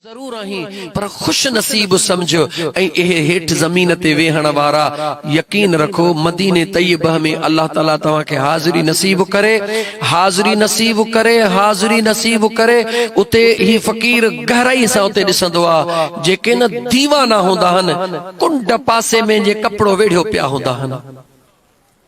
जरूर आही पर खुश नसीब समझो हेठ जमीन ते वेहण वारा यकीन रखो मदीने तैयबा में अल्लाह ताला तवा के हाजिरी नसीब करे हाजिरी नसीब करे हाजिरी नसीब करे उते ही फकीर गहराई से उते दिसंदो आ जेके न दीवाना होंदा हन कुंड पासे में जे कपड़ो वेढ़ियो पिया होंदा हन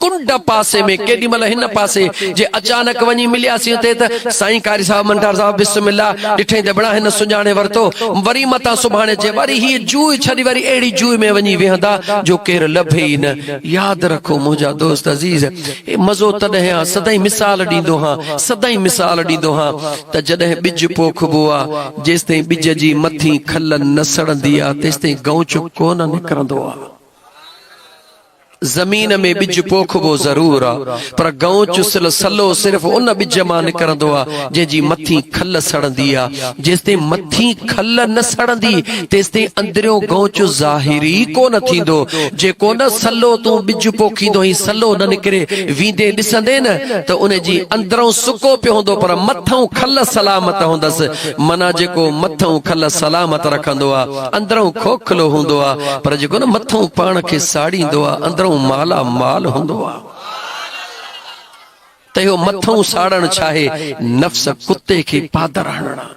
कुंड पासे में केडी मल हिन पासे जे अचानक वनी मिलियासी ते त साईं कारी साहब मंटार साहब बिस्मिल्लाह डिठे ते बड़ा हिन सुजाने वरतो वरी मता सुभाणे जे वरी ही जूई छडी वरी एड़ी जूई में वनी वेहंदा जो केर लभे ही न। याद रखो मुजा दोस्त अजीज ए मजो तदे आ सदाई मिसाल दींदो हां सदाई मिसाल दींदो हां त जदे बिज पोखबो आ जेसते बिज जी मथी खल न सड़ंदी आ तेसते गौचो कोन निकरंदो आ। जमीन में बिज पोखबो जरूर आ पर गऊ चुसल सलो सिर्फ उन बिज मां निकरंदो आ जेजी मथी खल सड़ंदी आ जेसते मथी खल न सड़ंदी तेसते अंदरियो गऊ चु ज़ाहिरी कोन थींदो जे कोन सलो तू बिज पोखींदो ही सलो न निकरे वींदे दिसंदे न त उन जी अंदरों सुको पियो होंदो पर मथों खल सलामत होंदस मना जेको मथों खल सलामत रखंदो आ अंदरों खोखलो होंदो आ पर जेको न मथों पाण के साड़ींदो आ अंदरों माला माल होंदो आ तयो मथों साड़न चाहे नफ्स कुत्ते के पादर हणना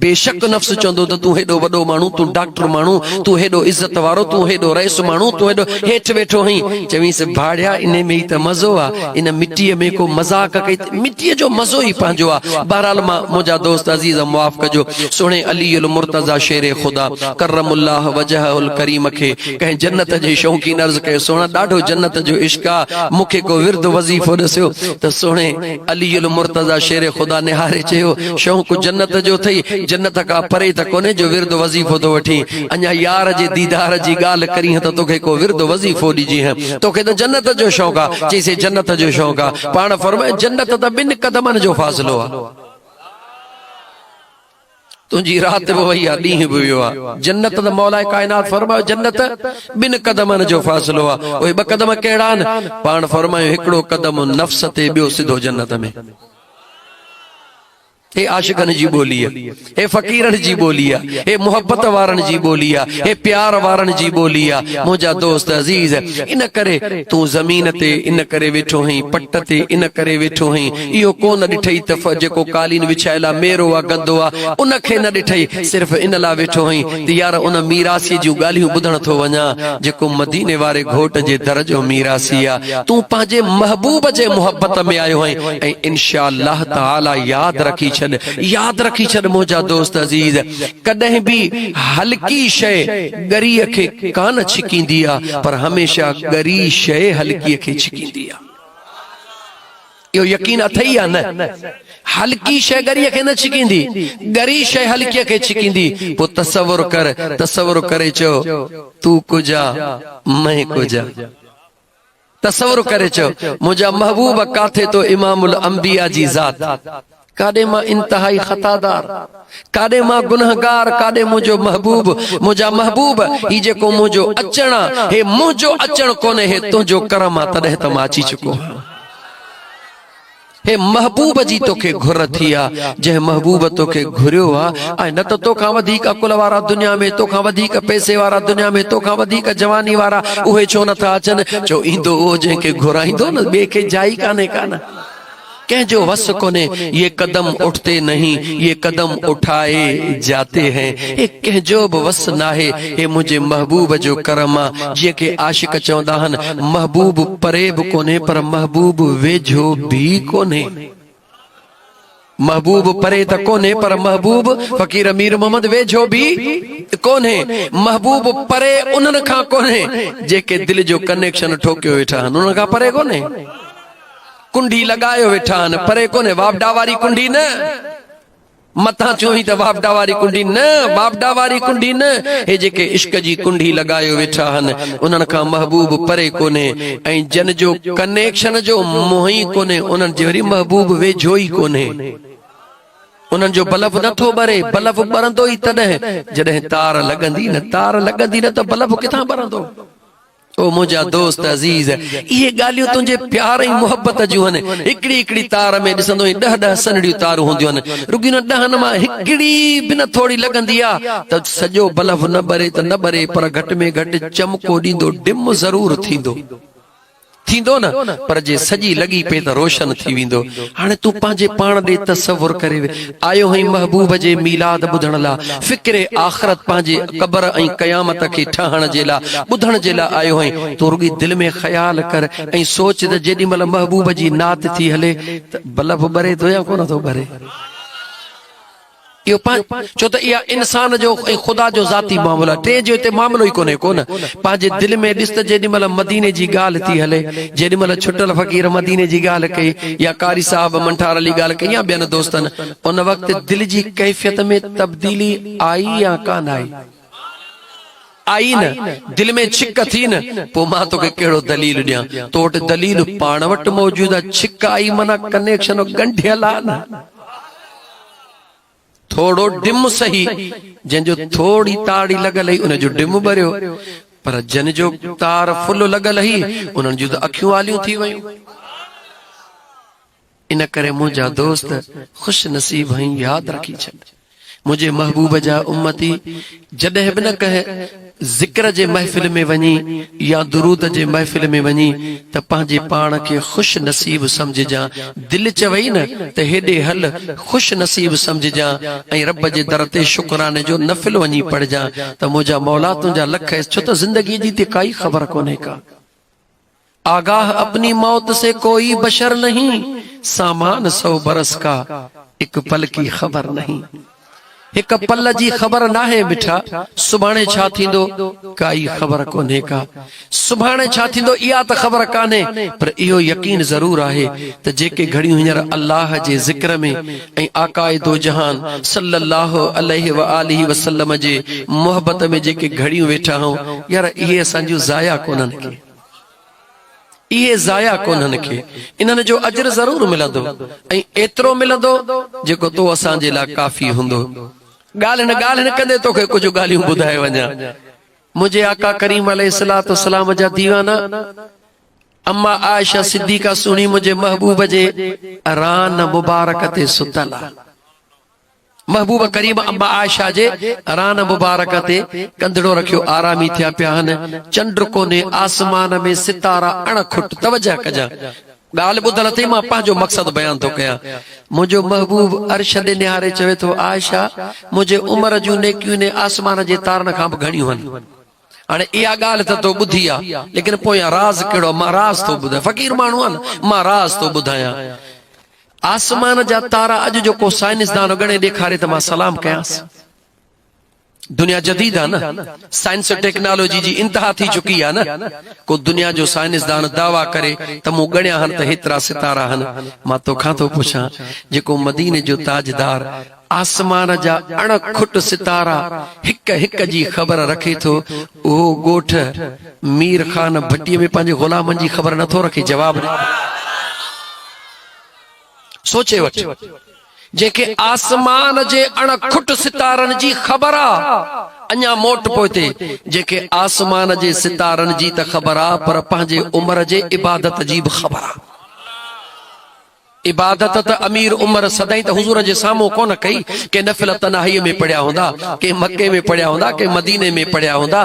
बेशक नफ्स चंदो त तू हेडो वडो मानू तू डॉक्टर मानू तू हेडो इज्जत वारो तू हेडो रईस मानू तू हेडो हेठ बैठो हई चवी से भाड़िया इने में त मजो आ इन मिट्टी में को मजाक कई मिट्टी जो मजो ही पांजो आ। बहरहाल मा मुजा दोस्त अजीज माफ कजो सोने अली अल मुर्तजा शेर खुदा करमुल्लाह वजहुल करीम के कह जन्नत जे शौकीन अर्ज के सोना डाढो जन्नत जो इश्क आ मुखे को विरद वजीफो दस्यो त सोने अली अल मुर्तजा शेर खुदा ने हारे चयो शौक जन्नत जो थई जन्नत का परे त कोने जो विरद वजीफो तो वठी अन्या यार जे दीदार जी गाल करी त तोखे को विरद वजीफो दीजी है तोखे तो जन्नत जो शौक आ जैसे जन्नत जो शौक आ पाण फरमाए जन्नत त बिन कदमन जो फासलो आ तुझी रात भी वही डी भी वियो आ जन्नत त मौला कायनात फरमायो जन्नत बिन कदमन जो फासलो आ ओए ब कदम केड़ा न पाण फरमायो हिकड़ो कदम नफ्स ते बियो सिधो जन्नत में। हे आशिकन जी बोली है हे फकीरन जी बोली है हे मोहब्बत वारन जी बोली है हे प्यार वारन जी बोली है मुझा दोस्त अजीज इन करे तू जमीन ते इन करे वेठो हई पट ते इन करे वेठो हई इयो कोन दिठई त जेको कालीन विछायला मेरो आ गंदो आ उन खे न दिठई सिर्फ इन ला वेठो हई त यार उन मीरासी जो गालियों बुधण थो वणा जेको मदीने वारे घोट जे दर जो मीरासी आ तू पाजे महबूब जे मोहब्बत में आयो हई ए इंशाअल्लाह ताला याद रखी छद मोजा दोस्त अजीज कदे भी हल्की शय गरी के कान छिकींदी आ पर हमेशा गरी शय हल्की के छिकींदी आ यो यकीन अथई आ न हल्की शय गरी के न छिकींदी गरी शय हल्की के छिकींदी वो तसव्वुर करे चो तू कुजा मैं कुजा तसव्वुर करे चो मुझा महबूब काथे तो इमामुल अंबिया जी जात कादे मां इंतहाई खतादार कादे मां गुनहगार कादे मुझो महबूब ही जेको मुझो अचना हे मुझो अचण कोने हे तुझो करम तदे त मां अची चुको हे महबूब जी तोखे घुर थिया जे महबूब तोखे घुरियो आ न त तोखा वधीक अकुल वारा दुनिया में तोखा वधीक पैसे वारा दुनिया में तोखा वधीक जवानी वारा उहे छो नथा अचन जो ईंदो हो जेके घुराईंदो न बे के जाई काने कह जो वस कोने ये कदम उठते नहीं ये कदम उठाए जाते हैं ये कह जो वस नाहे ये मुझे महबूब जो करमा जे के आशिक चौंदा हन महबूब परेब कोने पर महबूब वेझो भी कोने महबूब परे त कोने पर महबूब फकीर अमीर मोहम्मद वेझो भी कोने महबूब परे उनन खां कोने जेके दिल जो कनेक्शन ठोकियो वेठा हन उनन खां परे कोने कुंडी लगायो वेठान परे कोने वापडा वारी कुंडी न मथा चोही त वापडा वारी कुंडी न वापडा वारी कुंडी न हे जेके इश्क जी कुंडी लगायो वेठा हन उनन का महबूब परे कोने ऐं जन जो कनेक्शन जो मोही कोने उनन जे वरी महबूब वेझो ही कोने उनन जो बल्ब नथो बरे बल्ब बरंदो ही तडे जडे तार लगंदी न त बल्ब किथां बरंदो ओ मुझा दोस्त अजीज ये गालियों तुझे प्यार ही मोहब्बत जो हन एकड़ी एकड़ी तार में दिसंदो 10-10 सनड़ी तार होंदियूं हन रुगी न 10 मां एकड़ी बिन थोड़ी लगंदी आ त सजो बल्ब न बरे त न बरे पर घट में घट चमको दींदो डिम जरूर थींदो न पर जे सजी लगी पे त रोशन थी विंदो। हाणे तू पांजे पाण दे तसव्वुर करे आयो हई महबूब जे मीलाद बुधण ला फिक्रे आखिरत पांजे कब्र ऐं कयामत के ठहण जे ला बुधण जे ला आयो हई तू रुगी दिल में ख्याल कर ऐं सोच त जेडी मल महबूब जी नात थी हले त बल्ब बरे तो या कोन तो बरे छो त इहा इंसान जो ऐं खुदा जो ज़ाती मामलो आहे टे जो हिते मामलो ई कोन्हे कोन पंहिंजे दिल में ॾिस त जेॾी महिल मदीने जी ॻाल्हि थी हले जेॾी महिल छुटल फ़क़ीर मदीने जी ॻाल्हि कई या कारी साहब मंठार अली ॻाल्हि कई या ॿियनि दोस्तनि उन वक़्तु दिल जी कैफ़ियत में तब्दीली आई या कान आई न दिल में छिक थी न पोइ मां तोखे कहिड़ो दलील ॾियां तो वटि दलील पाण वटि मौजूदु आहे छिक आई माना कनेक्शन ॻंढियल आहे न थोड़ो डिम सही जंहिंजो थोड़ी ताड़ी लगल ही उनजो डिम भरियो पर जन जो तार फुल लगल ही उन्हनि जूं त अखियूं आलियूं थी वयूं। इन करे मुंहिंजा दोस्त खुश नसीब हई याद रखी छॾ मुझे महबूब जा उम्मती जॾहिं बि न कहे जिक्र जे महफिल में वञी या दुरूद जे महफिल में वञी त पंहिंजे पाण खे खुश नसीब समझजां दिल चवई न त हेॾे हल खुश नसीब समझजां ऐं रब जे दर ते शुक्राने जो नफिल वञी पढ़जां त मुंहिंजा मौला तुंहिंजा लख छो त ज़िंदगी जी ते काई ख़बर कोन्हे का आगाह अपनी मौत से कोई बशर नहीं सामान 100 बरस का एक पल की खबर नहीं एक पल जी खबर ना है मिठा सुभाणे छा थींदो काई खबर कोन्हे का सुभाणे छा थींदो इहा त खबर कान्हे पर इहो यकीन जरूर आहे त जेके घड़ियूं हींअर अल्लाह जे ज़िक्र में ऐं आकाए दो जहान सल्लल्लाहु अलैहि व आलिहि वसल्लम जे मोहब्बत में जेके घड़ियूं वेठा हूं यार इहे असांजूं ज़ाया कोन्हनि के इहे ज़ाया कोन्हनि के इन्हनि जो अजर जरूर मिलंदो ऐं एतिरो मिलंदो जेको तो असांजे लाइ काफ़ी हूंदो। ॻाल्हि न कंदे तोखे कुझु ॻाल्हियूं ॿुधाए वञा मुंहिंजे आका करीम अलैहिस्सलातु वस्सलाम जा दीवाना अम्मा आयशा सिद्दीका सुणी मुंहिंजे महबूब जे रान मुबारक ते सुतल आहे महबूब करीम अम्मा आयशा जे रान मुबारक ते कंधड़ो रखियो आरामी थिया पिया आहिनि चंड कोन्हे आसमान में सितारा अणखुट तवजह कजां ॻाल्हि ॿुधल थी मां पंहिंजो मक़सद बयान थो कयां मुंहिंजो महबूब अर्श ॾे निहारे चवे थो आयशा मुंहिंजे उमिरि जूं नेकियूं ने आसमान जे तारनि खां बि घणियूं आहिनि हाणे इहा ॻाल्हि त तो ॿुधी आहे लेकिन पोयां राज़ कहिड़ो मां राज़ थो ॿुधायां फ़क़ीर माण्हू आहे न मां राज़ थो ॿुधायां आसमान जा तारा अॼु जो को साइंसदान गणे ॾेखारे त मां सलाम कयांसि दुनिया जदीद है ना साइंस और टेक्नोलॉजी जी इंतहा थी चुकी है ना को दुनिया जो साइंसदान दावा करे त मूं गणिया हन त हेतिरा सितारा हन मां तोखां थो पुछां जेको मदीने जो ताजदार आसमान जा अणखुट सितारा हिक हिक जी ख़बर रखे थो उहो ॻोठ मीर खान भट्टीअ में पंहिंजे ग़ुलामनि जी ख़बर नथो रखे जवाब ॾे सोचे वठ जेके आसमान जे अणखुट सितारनि जी ख़बर आ अञा मोट पोइते जेके आसमान जे सितारनि जी त ख़बर आ पर पंहिंजे उमिरि जे इबादत जी बि ख़बर आ इबादत त अमीर उमर सदाई त हुजूर जे साम्हूं कोन कई के नफिल तनाही में पढ़िया होंदा के मक्के में पढ़िया होंदा के मदीने में पढ़िया होंदा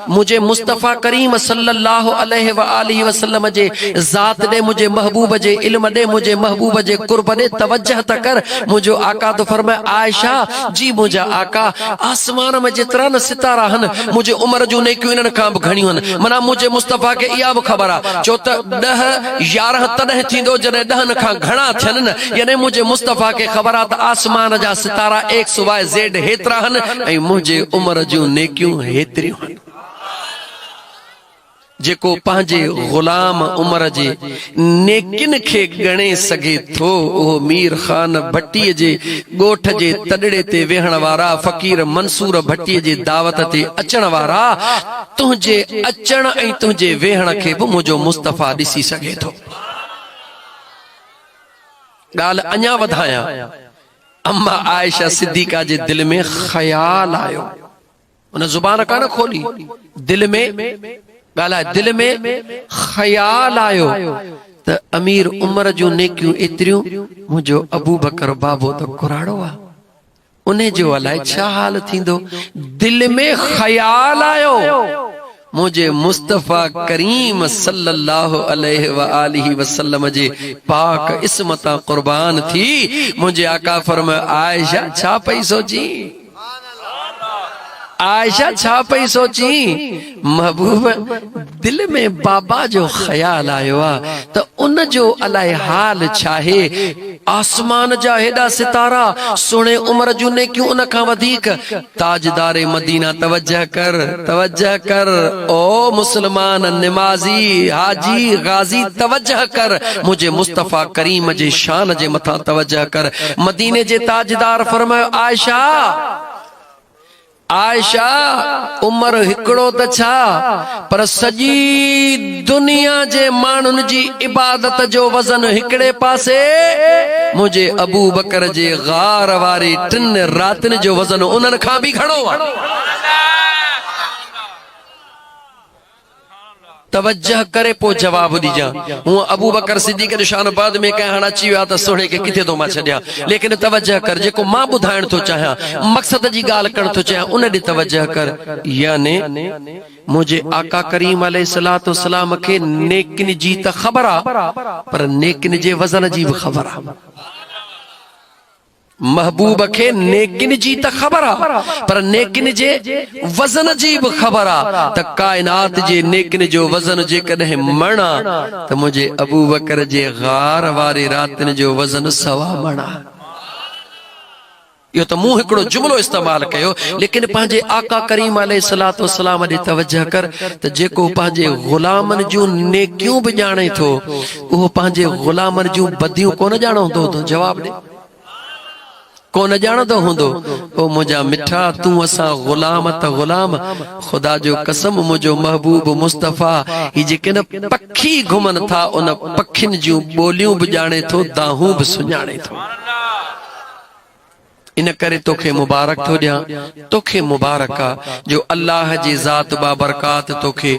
मुझे मुस्तफा करीम सल्लल्लाहु अलैहि व आलिहि वसल्लम जे ज़ात दे मुझे महबूब जे इल्म दे मुझे महबूब जे कुर्ब दे तवज्जह त कर मुझो आका तो फरमाए आयशा जी मुझा आका आसमान में जेतिरा न सितारा हन मुझे उमर जो नेकियूं इन्हनि खां बि घणियूं हन माना मुझे मुस्तफा के इहा बि ख़बर आ छो त 10-11 तॾहिं थींदो जॾहिं 10 खां घणा यानी मुझे मुस्तफा के खबर आ आसमान जा सितारा XYZ हेतरा हन ऐं मुझे उमर जूं नेकियूं हेतरियूं हन जेको पंहिंजे ग़ुलाम उमर जे नेकिन खे गणे सघे थो उहो मीर खान भट्टीअ जे ॻोठ जे तॾड़े ते वेहण वारा फ़क़ीर मंसूर भट्टीअ जे दावत ते अचण वारा तुंहिंजे अचण ऐं तुंहिंजे वेहण खे बि मुंहिंजो मुस्तफा ॾिसी सघे थो ॻाल्हि अञा वधायां अम्मा आयशा सिद्दीका जे दिल में ख्याल आयो उन ज़ुबान कान खोली दिल में गाला दिल में ख्याल आयो त अमीर उमर जो नेकियूं एतिरियूं मुझो अबू बकर बाबो तो कुराड़ो आ उन्हें जो अलाए छा हाल थींदो। दिल में ख्याल आयो मुझे मुस्तफा करीम सल्लल्लाहु अलैहि व आलिहि वसल्लम जे पाक इस्मता कुर्बान थी। मुझे आका फरमायो आयशा छा पई सोची, आयशा छा पई सोची। महबूब दिल में बाबा जो ख्याल आयो आ त उन जो अलाए हाल छाहे। आसमान जा हेडा सितारा सुने उमर जू ने क्यों उन खां वधीक। ताजदारे मदीना तवज्जह कर ओ मुसलमान निमाजी हाजी गाजी तवज्जह कर। मुझे मुस्तफा करीम जे शान जे मथा तवज्जह कर। मदीने जे ताजदार फरमायो आयशा आयशा उमर हिकड़ो त छा पर सजी दुनिया जे मानुन जी इबादत जो वजन हिकड़े पासे। मुझे अबू बकर जे गार वारी 3 रातन जो वजन उन्हनि खां भी खड़ो आ। तवज्जह करे पो जवाब दीजा। हूं अबू बकर सिद्दीक़ जो शान बाद में कह हण अची विया त सोणे के किथे तो मां छड्या। लेकिन तवज्जह कर जेको मां बुधाइण तो चाहियां मकसद जी गाल करण तो चाहियां उन दी तवज्जह कर। याने मुझे आका करीम अलैहिस्सलातु वस्सलाम के नेकिन जी त खबर आ पर नेकिन जे वजन जी भी खबर आ। महबूब के नेकिन जी त खबर आ पर नेकिन जे वजन जी भी खबर आ। त कायनात जे नेकिन जो वजन जे कदे मणा त मुझे अबू बकर जे गार वारी रातन जो वजन 1.25 मणा। यो तो मुंह हिकड़ो जुमलो इस्तेमाल कयो लेकिन पांजे आका करीम अलैहिस्सलातु वस्सलाम दी तवज्जह कर त जेको पांजे गुलामन जो नेकियूं भी जाने थो वो पांजे गुलामन जो बदियूं कोन जानो तो जवाब दे कोन जानदो हुंदो। ओ मुझा मिठा तू असा गुलाम त गुलाम खुदा जो कसम मुझो महबूब मुस्तफा ही जेके न पखी घुमन था उन पखिन जो बोलियों भी जाने थो दाहूं भी सुञाणे थो। इन करे तोखे मुबारक थो दिया तोखे मुबारक आ जो अल्लाह जी जात बाबरकात तोखे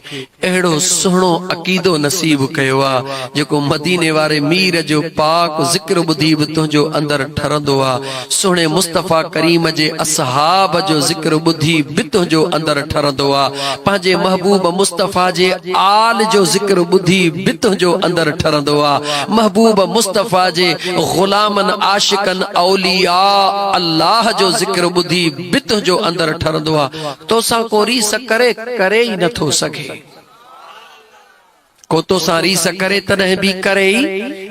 एड़ो सुहणो अकीदो नसीब कयो आ जेको मदीने वारे मीर जो पाक जिक्र बुधी भी तुझो अंदर ठरंदो आ। सुहणे मुस्तफा करीम जे असहाब जो जिक्र बुधी भी तुझो अंदर ठरंदो आ। पांजे महबूब मुस्तफा जे आल जो जिक्र बुधी भी तुझो अंदर ठरंदो आ। महबूब मुस्तफा जे गुलामन आशिकन औलिया अल्लाह जो जिक्र बुधी बित जो अंदर ठरंदो आ। तो सा को रीस करे ही न थो सके। को तो सा रीस करे तने भी करे ही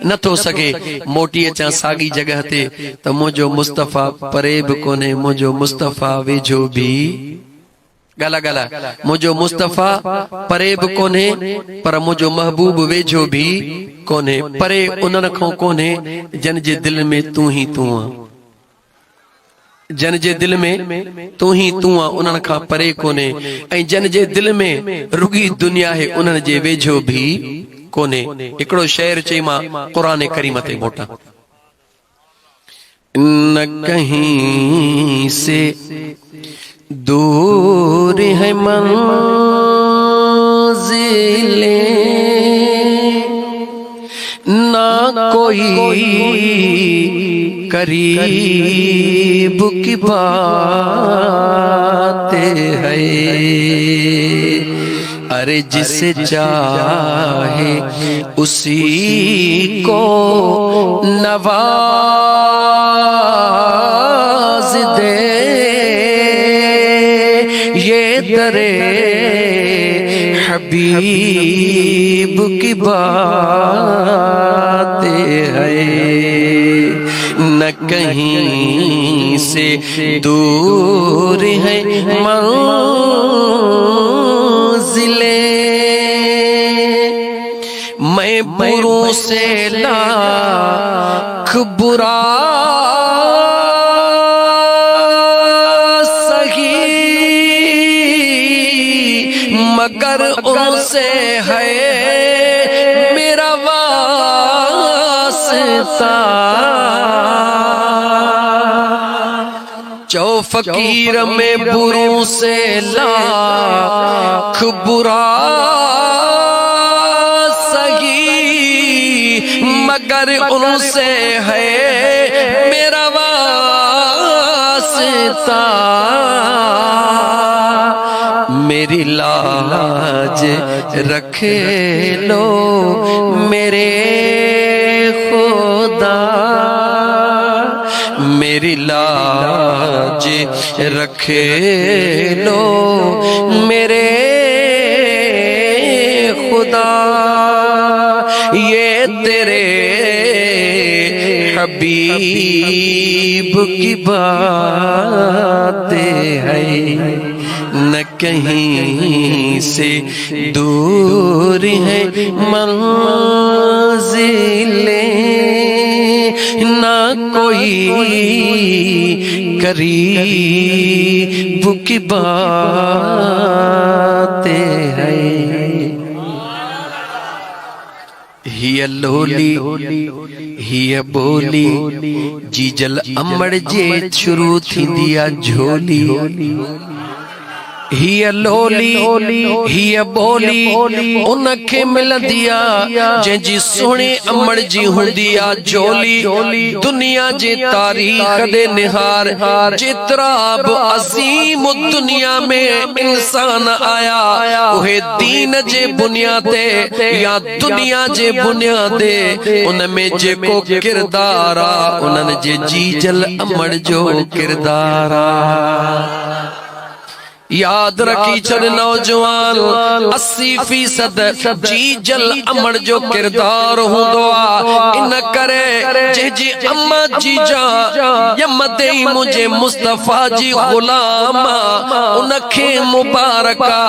न थो सके। मोटी अचा सागी जगह ते त मुझो मुस्तफा परे भी कोने मुझो मुस्तफा वेझो भी गला गला मुझो मुस्तफा परे भी कोने पर मुझो महबूब वेझो भी कोने। परे उन्हनि खां कोने जन जे दिल में तू ही तू आ। जन जे दिल में तू ही तू आ उन्हनि खां परे कोने ऐं जन जे दिल में रुगी दुनिया है उन्हनि जे वेझो भी कोने। हिकड़ो शेर चई मां कुरान करीम ते मोटा न कहीं से दूर है मंजिले ना कोई करीब की बात है। अरे जिसे चाहे उसी को नवाज दे ये दरे हबीब की बात है। न कहीं से दूर है मंजिले मैं बुरों से लाख बुरा मगर उनसे है मेरा वास्ता। जो फकीर में बुरों से लाख बुरा मगर उनसे है मेरा वास्ता, मेरी लाज रखे लो मेरे खुदा, मेरी लाज रखे लो मेरे खुदा। ये तेरे हबीब की बातें हैं, न कहीं से दूर है मंजिलें, ना कोई करीब की बातें हैं। हिय लोली हिय बोली जी जल अमड़ जे शुरू थींदी आ झोली, हिय लोली हिय बोली उनखे मिलंदी आ जंहिंजी सुहिणी अमड़ जी हूंदी आ झोली। दुनिया जे तारीख़ दे निहार जेतिरा बि अज़ीम दुनिया में इंसान आया, उहे दीन जे बुनियाद ते या दुनिया जे बुनियाद ते उन में जेको किरदार आ उन्हनि जे जीजल अमड़ जो किरदार आ। याद रखी छड़ नौजवान 80% जी जल अमड़ जो किरदार हूंदो आ। इन करे जंहिंजी अम्मा जी जा यम देई मुझे मुस्तफा जी गुलाम उनखे मुबारका,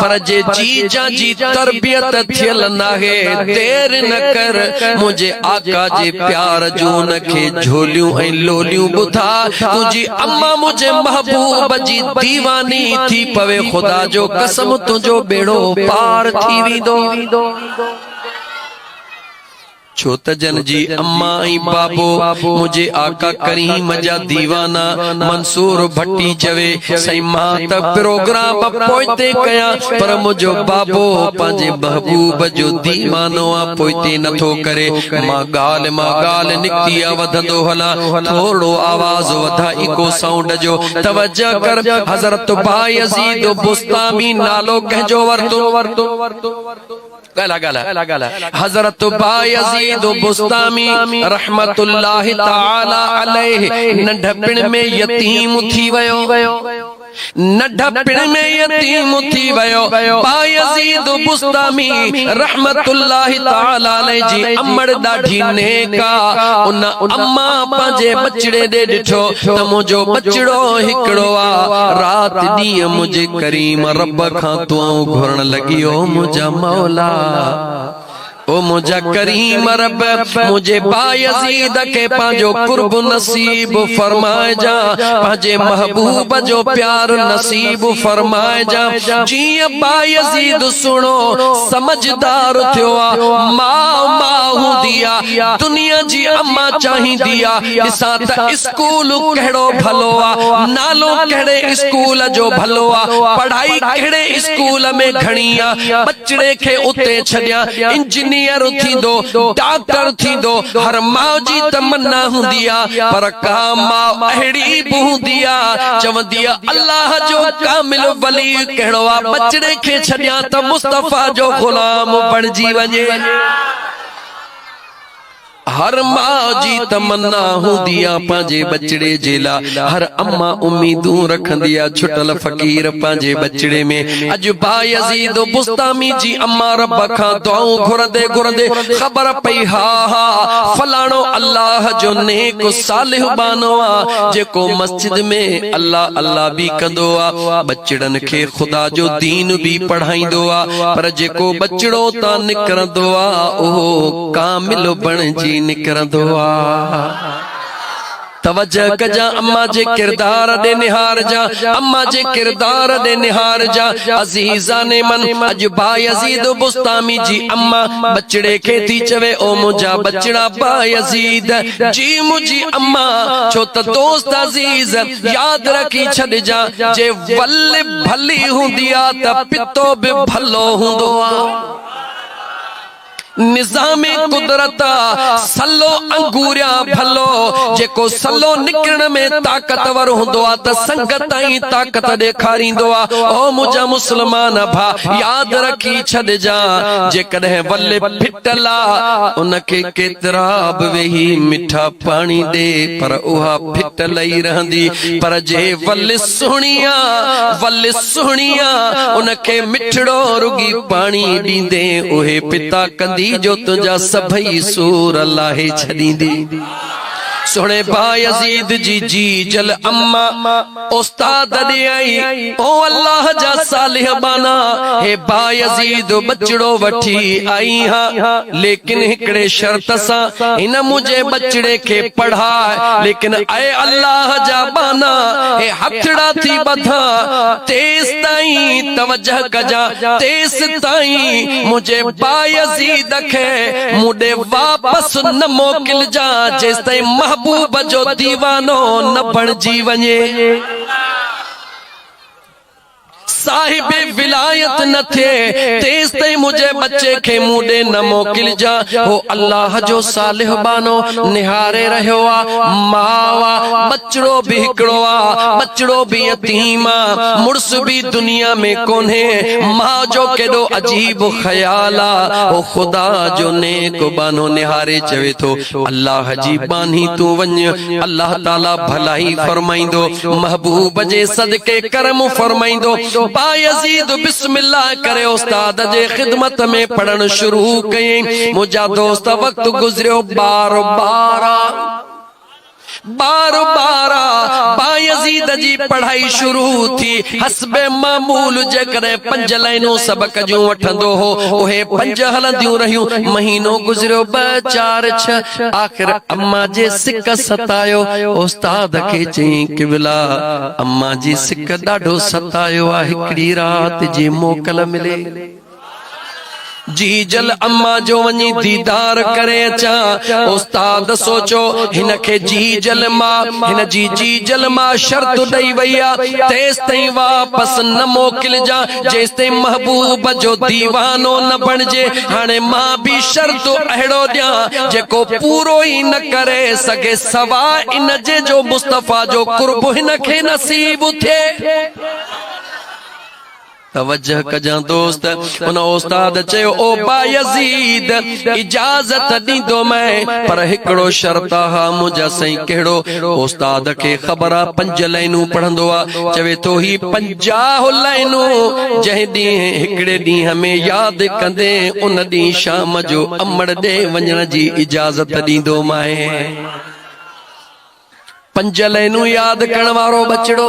पर जे जी जा जी तरबियत थियल नाहे देर न कर मुझे आका जे प्यार जो उनखे झोलियूं ऐं लोलियूं ॿुधा। तुंहिंजी अम्मा मुझे महबूब जी दीवानी थी पवे, खुदा जो कसम तुझो बेड़ो पार थी वेंदो। छो त जन जी अम्मा ऐं बाबो मुझे आका करीम जा दीवाना मंसूर भट्टी चवे सही मां त प्रोग्राम पोइते कया, पर मुझो बाबो पंहिंजे महबूब जो दीवानो आ पोइते नथो करे। मां ॻाल्हि निकती आ वधंदो हला, थोड़ो आवाज वधाई को साउंड जो तवज्जो कर। हज़रत बायज़ीद बुस्तामी नालो कंहिंजो वरतो गाला हज़रत बायज़ीद बुस्तामी रहमतुल्लाहि ताला अलैहि नंढपिण में यतीम थी वयो, नंढपिण में यतीम थी वयो। बायज़ीद बुस्तामी रहमतुल्लाहि ताला अलैहि जी अमड़ ॾाढी नेका, उन अम्मा पंहिंजे बचड़े ॾे ॾिठो त मुंहिंजो बचड़ो हिकिड़ो आ। रात ॾींहं मुझे करीम रब खां दुआऊं घुरण लॻियो, मुंहिंजा मौला ओ मुझा करीम रब मुझे बायज़ीद के पांजो कुर्ब नसीब फरमाए जा, पांजे महबूब जो प्यार नसीब फरमाए जा। जीअं बायज़ीद सुनो समझदार थियो आ, मां हूंदी आ दुनिया जी अम्मा चाहींदी आ ॾिसां त स्कूल कहिड़ो भलो आ, नालो कहिड़े स्कूल जो भलो आ, पढ़ाई कहिड़े स्कूल में घणी आ, बचड़े खे उते छॾियां इंजीनियर थींदो डॉक्टर थींदो। हर माउ जी तमन्ना हूंदी आ, पर का माउ अहिड़ी बि हूंदी आ चवंदी आ अल्लाह जो कामिल वली कहिड़ो आ, बचड़े खे छॾियां त मुस्तफा जो गुलाम बणिजी वञे। हर मां जी तमन्ना हूंदी आ पंहिंजे बचड़े जे लाइ, हर अम्मा उम्मीदूं रखंदी आ छुटल फ़कीर पंहिंजे बचड़े में। अॼु बायज़ीद बुस्तामी जी अम्मा रब खां दुआऊं घुरंदे घुरंदे ख़बर पई हा फलाणो अल्लाह जो नेक सालिह बानो आ जेको मस्जिद में अल्लाह अल्लाह भी कंदो आ, बचड़न खे खुदा जो दीन भी पढ़ाईंदो आ, पर जेको बचड़ो तां निकरंदो आ उहो कामिल बणजी निकरंदो आ। तवज्जो कजा अम्मा जे किरदार दे निहार जा, अम्मा जे किरदार दे निहार जा। अजीजाने मन अज बायज़ीद बुस्तामी जी अम्मा बचड़े खे थी चवे ओ मुझा बचड़ा बायज़ीद जी मुझी अम्मा, छो त दोस्त अजीज याद रखी छॾ जा जे वल भली हूंदी आ त पितो भी भलो हूंदो आ। निज़ामे कुदरत सलो अंगूरिया भलो जेको सलो निकरण में ताकतवर हुंदो आ त संगत ई ताकत ॾेखारींदो आ। ओ मुंहिंजा मुस्लमान भा याद रखी छॾजा जेकॾहिं वले फिटला उनखे केतिरा बि वेही मिठा पाणी ॾे पर उहा फिटल ई रहंदी। पर जे वल सुहिणिया उनखे मिठड़ो रुगी पाणी ॾींदे उहे पिता कंदी जो तुझा सभई सूर लाहे छॾींदी। सोने बायजीद जी जल अम्मा उस्ताद ॾे आई ओ अल्लाह जा सालिह बाना हे बायजीद बचड़ो वठी आई हा लेकिन हिकड़े शर्त सां इन मुझे बचड़े के पढ़ाए लेकिन ऐ अल्लाह जा बाना हे हथड़ा थी बधा तेस ताईं तवज्जह कजा तेस ताईं मुझे बायजीद खे मुडे वापस न मोकिल जा जेस ताईं महबूब जो दीवानो न बणजी वञे। साहिब विलायत न थे तेस ताईं मुझे बच्चे के मुडे न मोकिल जा। हो अल्लाह जो सालिह बानो निहारे रहियो आ मावा बचड़ो भी हिकड़ो आ बचड़ो भी यतीम आ मुर्स भी दुनिया में कोन्हे मां जो केडो अजीब ख्याल आ। ओ खुदा जो नेक बानो निहारे चवे थो अल्लाह जी बानी तू वञ अल्लाह ताला भलाई फरमाइंदो महबूब जे सदके करम फरमाइंदो। बायजीद बिस्मिल्लाह करे उस्ताद जे खिदमत में पढ़न शुरू कयई। मुझा दोस्त वक्त गुजरियो बार बायजीद जी पढ़ाई शुरू थी हस्बे मामूल जेकरे 5 लाइनों सबक जो वठंदो हो ओहे 5 हलंदियूं रहियूं। महीनो गुजरियो 2 4 6 आखिर अम्मा जे सिक सतायो। उस्ताद के चई किबला अम्मा जी सिक ॾाढो सतायो आ हिकड़ी रात जी मोकल मिले जी जल अम्मा जो वनी दीदार करे अचा। उस्ताद सोचो हिन के जी जल मां शर्त दई वैया तेस ताईं वापस न मोकिल जा जेस ताईं महबूब जो दीवानो न बणजे। हाणे मां भी शर्त अहिड़ो ॾियां जेको पूरो ही न करे सके सवा इन जे जो मुस्तफा जो कुर्ब हिन खे नसीब थे। तवज्जह कजा दोस्त उन उस्ताद चयो ओ बायजीद इजाजत दींदो मैं पर हिकड़ो शर्त हा मुझा सही केड़ो। उस्ताद के खबर 5 लाइनूं पढ़ंदो आ चवे तो ही 50 लाइनूं जह दी हिकड़े दी हमें याद कंदे उन दी शाम जो अमड़ दे वञण जी इजाजत दींदो मैं। 5 लाइनूं याद करण वारो बचड़ो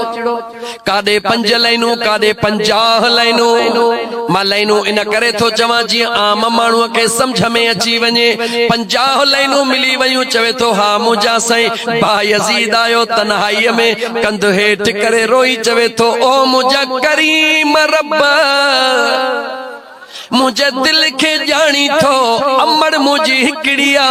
कादे 5 लाइनूं कादे 50 लाइनूं। मां लाइनूं इन करे थो चवां जी आम माण्हूअ खे समझ में अची वञे। 50 लाइनूं मिली वयूं चवे तो हा मुझा साईं बायजीद आयो तन्हाईअ में कंध हेठ करे रोई चवे तो ओ मुझा करीम रब मुझे दिल के जानी थो अमड़ मुझी हिकड़िया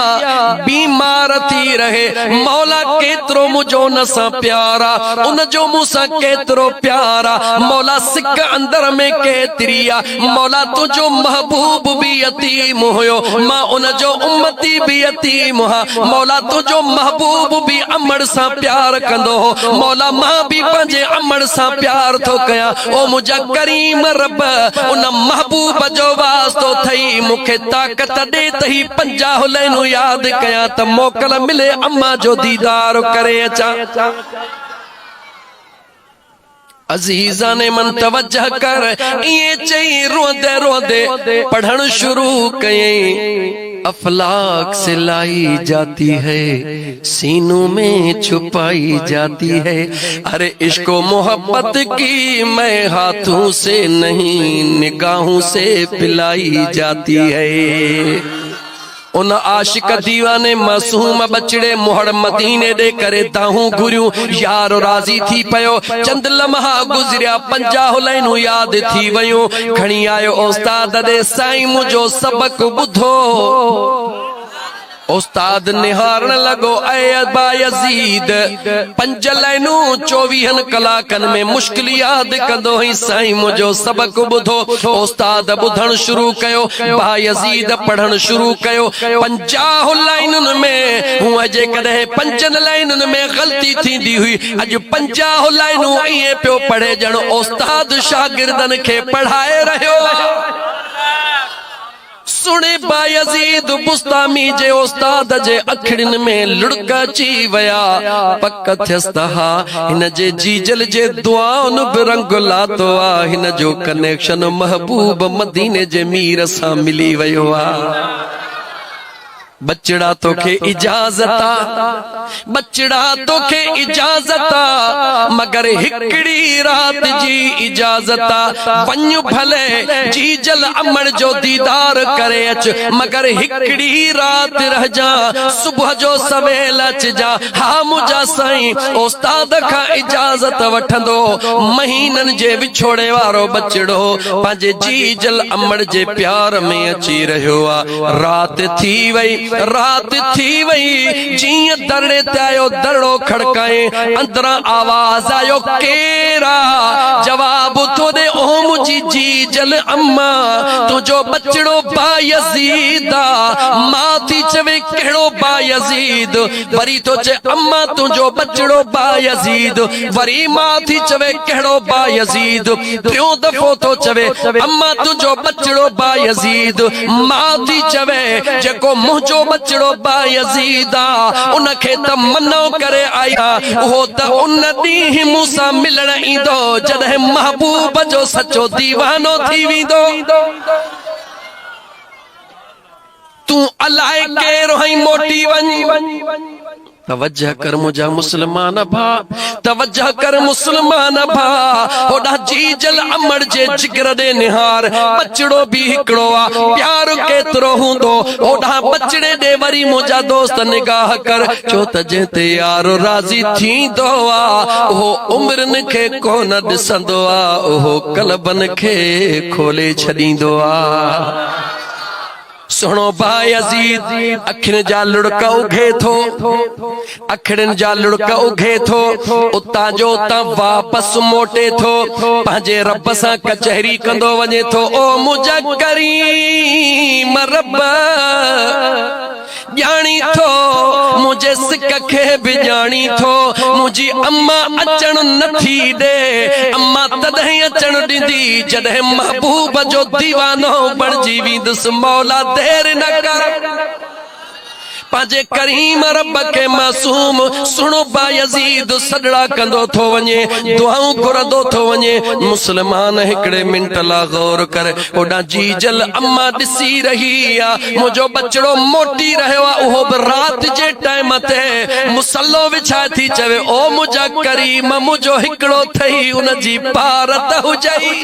बीमार थी रहे मौला केतरो मुझो नसा प्यारा उन जो मुसा केतरो प्यारा मौला सिक अंदर में केतरिया मौला तुझो महबूब भी यतीम होयो मां उन जो उम्मती भी यतीम हा मौला तुझो महबूब भी अमड़ सा प्यार कंदो हो मौला मां भी पंजे अमड़ सा प्यार थो कया। ओ मुझा करीम रब उन महबूब जो वास्तो थई मुखे ताकत दे तही 50 लाइनूं याद कया त मोकल मिले अम्मा जो दीदार करे अचा। अजीजा ने मन तवज्जह कर ये चई रोंदे रोंदे पढ़न शुरू कयई। अफलाक से लाई जाती है सीनों में छुपाई जाती है अरे इश्को मोहब्बत की मैं हाथों से नहीं निगाहों से पिलाई जाती है। उन आशिक दीवाने मासूम बचड़े मोहर मदीने दे करे दाहूं घुरियूं यार राजी थी पयो। चंद लम्हा गुजरिया 50 लाइनूं याद थी वयूं खणी आयो उस्ताद दे साईं मुझो सबक बुधो। उस्ताद निहारण लगो ऐ अबा यजीद 5 लाइनूं 24 कलाकनि में मुश्किल याद कंदो ही साईं मुझो सबक बुधो। उस्ताद बुधण शुरू कयो, बा यजीद पढ़ण शुरू कयो। 50 लाइनुनि में हूं अजे कदे 5 लाइनुनि में गलती थींदी हुई, अज 50 लाइनूं इए पियो पढ़े जण उस्ताद शागिर्दन के पढ़ाए रहियो। सुने बायजीद बुस्तामी जे उस्ताद जे अखड़िन में लुड़का ची वया, पक थियस्तहा हिन जे जीजल जे दुआउन बि रंग लातो आ। हिन जो कनेक्शन महबूब मदीने जे मीर सां मिली वयो आ। बचड़ा तोखे इजाजता, बचड़ा तोखे इजाजता, मगर हिकड़ी रात जी इजाजता। वञ भले जीजल अमड़ जो दीदार करे अच, मगर हिकड़ी रात रह जा, सुबह जो सवेल अच जा। हा मुझा साईं उस्ताद खां इजाजत वठंदो। महीनन जे विछोड़े वारो बचड़ो पंहिंजे जीजल अमड़ जे प्यार में अची रहियो आ। रात थी वई, रात थी वई, जीअं दरड़े ते आयो दरड़ो खड़काए, अंदरां आवाज आयो केरा? जवाब तो दे ओ मुझी जीजल अम्मा, तुझो बचड़ो बायजीदा। मां थी चवे कहिड़ो बायजीद, वरी तो चे अम्मा तुझो बचड़ो बायजीद, वरी मां थी चवे कहिड़ो बायजीद, टियों दफ़ो तो चवे अम्मा तुझो बचड़ो बायजीद। मां थी चवे जेको मुंहिंजो बचड़ो बायजीदा, उनखे त मनो करे आया, उहो त उन ॾींहुं मूंसां मिलण ईंदो जॾहिं महबूब जो सचो दीवानो थी वेंदो। तू अलाए केरो हई मोटी वञ। तवज्जह कर मुझा मुसलमान भा, तवज्जह कर मुसलमान भा। होड़ा जीजल अमड़ जे जिगर दे निहार, बचड़ो भी हिकड़ो आ, प्यार केतरो हुंदो होड़ा बचड़े दे। वरी मुझा दोस्त निगाह कर, छो त जेते यार राजी थींदो आ, ओहो उम्रन के कोन ॾिसंदो आ, ओहो कलबन के खोले छॾींदो आ। सुनो बायजीद अखिन जा लुड़का उघे थो, अखड़न जा लुड़का उघे थो, उता जो उता वापस मोटे थो, पंहिंजे रब सां कचहरी कंदो वञे थो। ओ मुझा करीम रब ॼाणी थो, मुझे सिक खे बि ॼाणी थो। मुंहिंजी अम्मा अचण नथी ॾे, अम्मा तॾहिं अचण ॾींदी जॾहिं महबूब जो दीवानो बणजी वेंदुसि। मौला देर न कर, पांजे करीम रब के मासूम। सुनो बायजीद सदड़ा कंदो थो वञे, दुआऊं घुरंदो थो वञे। मुसलमान हिकड़े मिंट ला गौर कर, ओडा जीजल अम्मा ॾिसी रही आ, मुंहिंजो बचड़ो मोटी रहियो आ, उहो बि रात जे टाइम ते मुसल्लो विछाए थी चवे ओ मुंहिंजा करीम मुंहिंजो हिकड़ो थई उनजी पारत हुजई।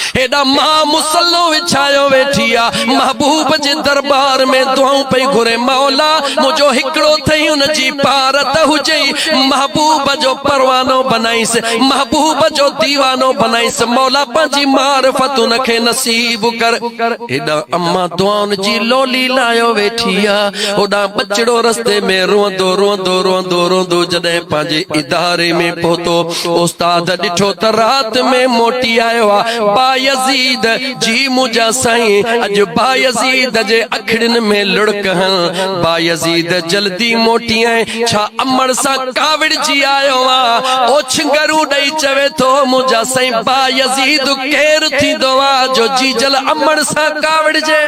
हेॾा मां मुसल्लो विछायो वेठी आ, महबूब जे दरबार में दुआऊं पई घुरे, मौला मुंहिंजो हिकड़ो थई उनजी पारत हुजई। महबूब जो परवानो बनाइस, महबूब जो दीवानो बनाइस। मौला पंहिंजी मारिफत उनखे नसीब कर। हेॾा अम्मा दुआउनि जी लोली लायो वेठी आ, होॾा बचड़ो रस्ते में रोंदो रोंदो रोंदो रोंदो जॾहिं पंहिंजे इदारे में पहुतो, उस्ताद ॾिठो त रात में मोटी आयो आ। बायजीद जी मुझा साईं अज बायजीद जे अखड़न में लुड़क हन। बायजीद जल्दी मोटी है, छा अमड़ सा कावड़ जी आयो आ। ओछंगरू ॾेई चवे थो मुझा साईं बायजीद केर थींदो आ जो जीजल अमड़ सा कावड़ जे।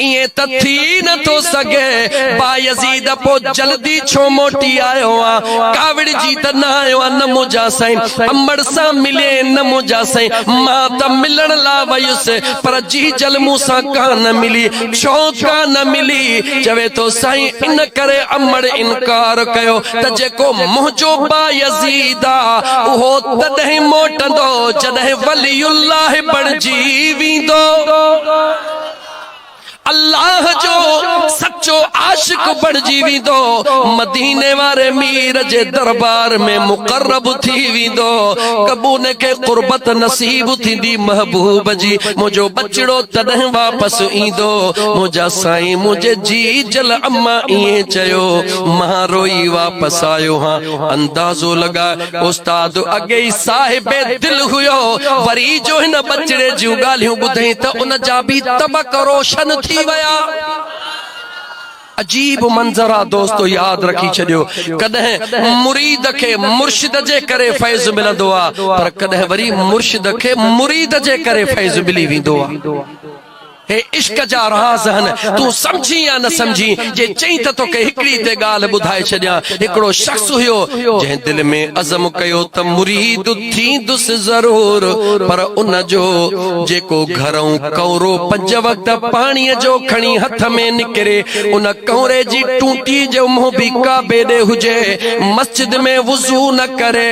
इए त थी न तो सके, बायजीद पो जल्दी छो मोटी आयो आ। कावड़ जी त न आयो आ, न मुझा साईं अमड़ सा मिले न मुझा साईं। मां त मिलण ला वयुसि पर जीजल मूंसां कान मिली, छो कान मिली? चवे तो साईं इन करे अमड़ इनकार कयो त जेको मुंहिंजो बायजीद आ उहो तॾहिं मोटंदो जॾहिं वलीउल्लाह बणजी वेंदो। अल्लाह जो सच्चो आशिक बणजी वेंदो मदीने वारे मीर जे दरबार में मुकर्रब थी वेंदो कबून के कुर्बत नसीब थींदी महबूब जी मुझो बचड़ो तॾहिं वापस ईंदो मुझा साईं मुझे जी जल अम्मा इए चयो मां रोई वापस आयो हां अंदाजो लगा उस्ताद अगे ही साहिबे दिल हुयो वरी जो हिन बचड़े जूं ॻाल्हियूं ॿुधई त उन जा बि तबक रोशन थी विया अजीब मंजरा दोस्तो याद रखी छॾियो कॾहिं मुरीद के मुर्शिद जे करे फैज़ मिलंदो आ पर कॾहिं वरी मुर्शिद के मुरीद जे करे फैज़ मिली वेंदो आ हे इश्क जा राज़ हन तू समझी या न समझी जे चई त तोखे हिकड़ी ते ॻाल्हि ॿुधाए छॾियां हिकिड़ो शख्स हुयो जंहिं दिल में अज़म कयो त मुरीद थींदुसि ज़रूर पर उन जो जेको घरऊं कौरो 5 वक्त पाणीअ जो खणी हथ में निकिरे उन कौरे जी टूटी जो मुंहुं बि काबे ॾे हुजे मस्जिद में वुज़ू न करे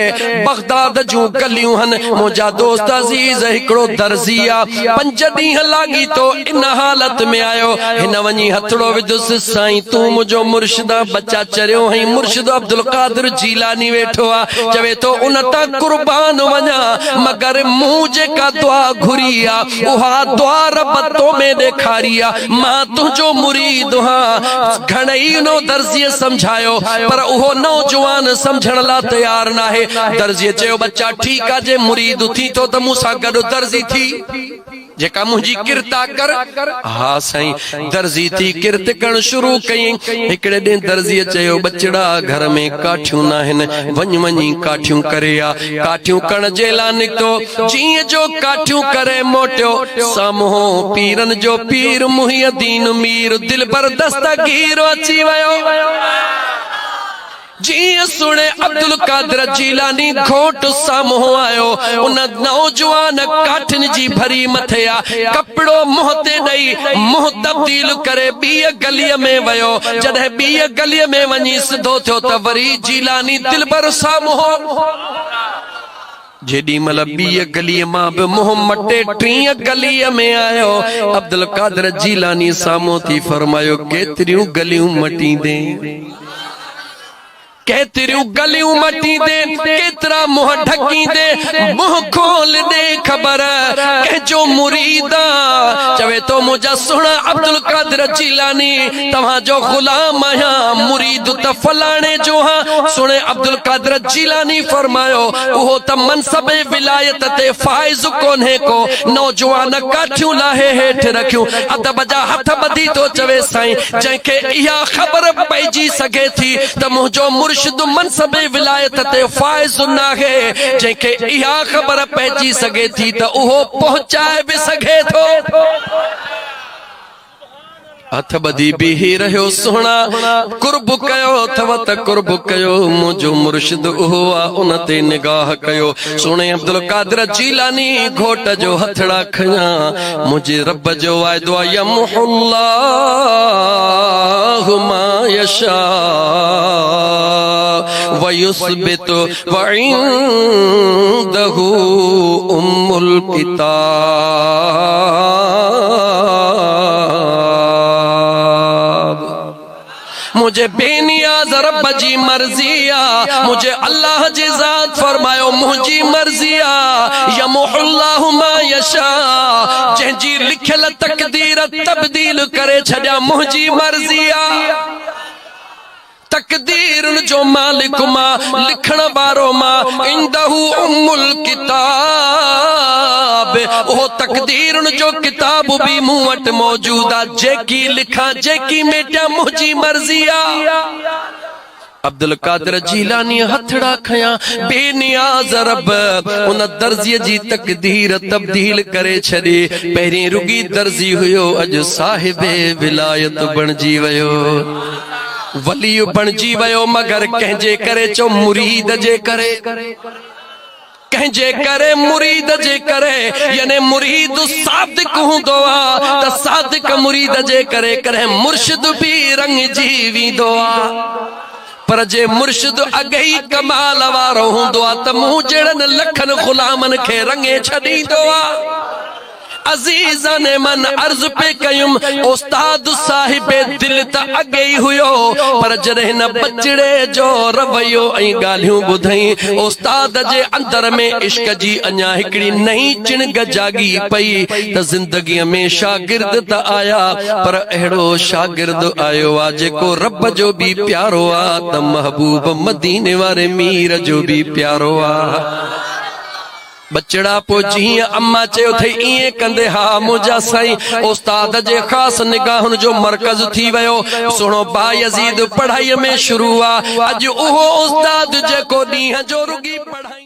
बगदाद जूं गलियूं हन मुंहिंजा दोस्त अज़ीज़ हिकिड़ो दर्ज़ी आ 5 ॾींहं लागी तो इन हालत में आयो हिन वञी हथड़ो विधुसि साईं तू मुझो मुर्शिदा बच्चा चरियो हई मुर्शिद अब्दुल कादिर जीलानी वेठो आ चवे तो उन ता कुर्बान वञा मगर मूं जेका दुआ घुरी आ उहा दुआ रब तो में ॾेखारी आ मां तुंहिंजो मुरीद हां घणई नो दर्ज़ीअ समझायो पर उहो नौजवान समझण ला तैयार नाहे दर्ज़ीअ चयो बच्चा ठीक आ जे मुरीद थी तो त मूंसां गॾु दर्ज़ी थी जेका मुंहिंजी किरता कर हा साईं दर्ज़ी थी किरत करण शुरू कई हिकड़े ॾींहुं दर्ज़ीअ चयो बचड़ा घर में काठियूं न आहिनि वञ वञी काठियूं करे आ काठियूं करण जे लाइ निकितो जीअं जो काठियूं करे मोटियो साम्हूं पीरन जो पीर मुहियद्दीन मीर दिलबर दस्तगीर अची वियो जी सुने अब्दुल कादिर जीलानी घोट साम्हूं आयो उन नौजवान काठिन जी भरी मथे आ कपड़ो मुंह ते ॾेई मुंह तब्दील करे ॿी गलीअ में वियो जॾहिं ॿी गलीअ में वञी सिधो थियो त वरी जीलानी दिलबर साम्हूं जेडी मल ॿी गलीअ मां बि मुंह मटे 3 गलीअ में आयो अब्दुल कादिर जीलानी साम्हूं थी फरमायो केतिरियूं गलियूं मटींदे केतिरियूं गलियूं मटी दे केतिरा मुंह ढकी दे मुंह खोल दे खबर कंहिंजो मुरीद चवे तो मुझा सुना अब्दुल कादिर जीलानी तव्हां जो गुलाम आहियां मुरीद त फलाणे जो हां सुने अब्दुल कादिर जीलानी फरमायो उहो त मनसब विलायत ते फाइज कोन्हे को नौजवान काठियूं लाहे हेठ रखियूं अदब जा हथ ॿधी तो चवे साईं जंहिंखे इहा ख़बर पइजी सघे थी त मुंहिंजो मुर्शिद मनसब विलायत ते फाइज नाहे जंहिंखे इहा ख़बर पइजी सघे थी त उहो पहुचाए बि सघे थो हथ ॿधी बीही रहियो सोना कुर्ब कयो अथव त कुर्ब कयो मुंहिंजो मुर्शिद उहो आ उन ते निगाह कयो सुणे अब्दुल कादिर जीलानी घोट जो हथड़ा खया मुंहिंजे रब जो वाइदो आहे यमहुल्लाहु मा यशा व युस्बितु व इंदहु उम्मुल मुझे बेनियाज रब जी मर्जी आ मुझे अल्लाह जी जात फरमायो मुझी मर्जी आ यमहुल्लाहु मा यशा जंहिंजी लिखियल तकदीर तब्दील करे छॾिया मुझी मर्जी आ तकदीर जो मालिक मां लिखण वारो मां इंदहु उम्मुल किताब ओ तकदीर जो किताब भी मूं वट मौजूद आ जेकी लिखा जेकी मेटा मुझी मर्जी आ अब्दुल कादिर जीलानी हथड़ा खया बेनियाज रब उन दर्जी जी तकदीर तब्दील करे छॾी पहिरीं रुगी दर्जी हुयो अॼु साहिबे विलायत बणजी वियो वली बणजी वियो मगर कंहिंजे करे चो मुरीद जे करे कंहिंजे करे मुरीद जे करे यानी मुरीद सादिक हूंदो आ त सादिक मुरीद जे करे करे मुर्शिद भी रंग जी वेंदो आ पर जे मुर्शिद अगे ही कमाल वारो हूंदो आ त मूं जहिड़नि लखनि गुलामनि खे रंगे छॾींदो आ अजीज़ा ने मन अर्ज पे कयुम उस्ताद साहिबे दिल त अगे ही हुयो पर जरे न बचड़े जो रवैयो ऐं गालियूं ॿुधई उस्ताद जे अंदर में इश्क जी अञा हिकड़ी नई चिणग जागी पई त जिंदगीअ में शागिर्द त आया पर अहिड़ो शागिर्द आयो आ जेको रब जो भी प्यारो आ त महबूब मदीने वारे मीर जो भी प्यारो आ। बचड़ा पो जीअं अम्मा चयो थई इएं कंदे हा मुंहिंजा साईं उस्ताद जे ख़ास निगाहुनि जो मरकज़ थी वियो। सुणो बायज़ीद पढ़ाईअ में शुरू आ अॼु उहो उस्ताद जेको ॾींहं जो रुगी पढ़ाई